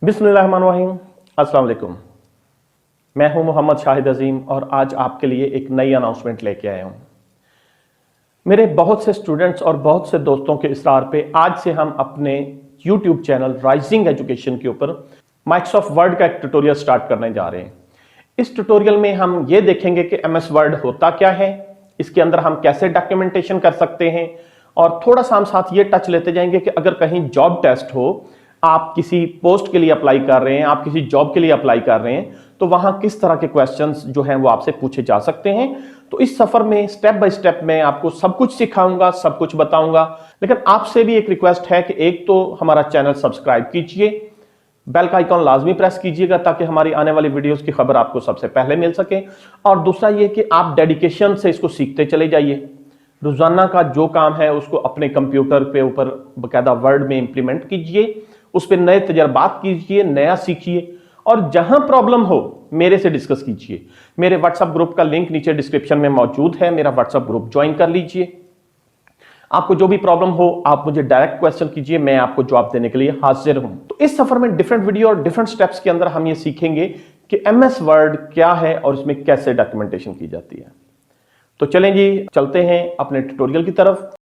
बिस्मिल्लाहिर्रहमानिर्रहीम, अस्सलाम वालेकुम। मैं हूं मोहम्मद शाहिद अजीम और आज आपके लिए एक नई अनाउंसमेंट लेके आया हूं। मेरे बहुत से स्टूडेंट्स और बहुत से दोस्तों के इसरार पे आज से हम अपने यूट्यूब चैनल राइजिंग एजुकेशन के ऊपर माइक्रोसॉफ्ट वर्ड का एक ट्यूटोरियल स्टार्ट करने जा रहे हैं। इस ट्यूटोरियल में हम ये देखेंगे कि एमएस वर्ड होता क्या है, इसके अंदर हम कैसे डॉक्यूमेंटेशन कर सकते हैं, और थोड़ा सा हम साथ ये टच लेते जाएंगे कि अगर कहीं जॉब टेस्ट हो, आप किसी पोस्ट के लिए अप्लाई कर रहे हैं, आप किसी जॉब के लिए अप्लाई कर रहे हैं, तो वहां किस तरह के क्वेश्चंस जो हैं वो आपसे पूछे जा सकते हैं। तो इस सफर में स्टेप बाय स्टेप मैं आपको सब कुछ सिखाऊंगा, सब कुछ बताऊंगा। लेकिन आपसे भी एक रिक्वेस्ट है कि एक तो हमारा चैनल सब्सक्राइब कीजिए, बेल का आइकॉन लाजमी प्रेस कीजिएगा ताकि हमारी आने वाली वीडियोस की खबर आपको सबसे पहले मिल सके। और दूसरा ये कि आप डेडिकेशन से इसको सीखते चले जाइए। रोजाना का जो काम है उसको अपने कंप्यूटर पे ऊपर बाकायदा वर्ड में इंप्लीमेंट कीजिए, उस पर नए तजर्बात कीजिए, नया सीखिए, और जहां प्रॉब्लम हो मेरे से डिस्कस कीजिए। मेरे व्हाट्सएप ग्रुप का लिंक नीचे डिस्क्रिप्शन में मौजूद है, मेरा व्हाट्सएप ग्रुप ज्वाइन कर लीजिए। आपको जो भी प्रॉब्लम हो आप मुझे डायरेक्ट क्वेश्चन कीजिए, मैं आपको जवाब देने के लिए हाजिर हूं। तो इस सफर में डिफरेंट वीडियो और डिफरेंट स्टेप्स के अंदर हम ये सीखेंगे कि एमएस वर्ड क्या है और इसमें कैसे डॉक्यूमेंटेशन की जाती है। तो चलें जी, चलते हैं अपने ट्यूटोरियल की तरफ।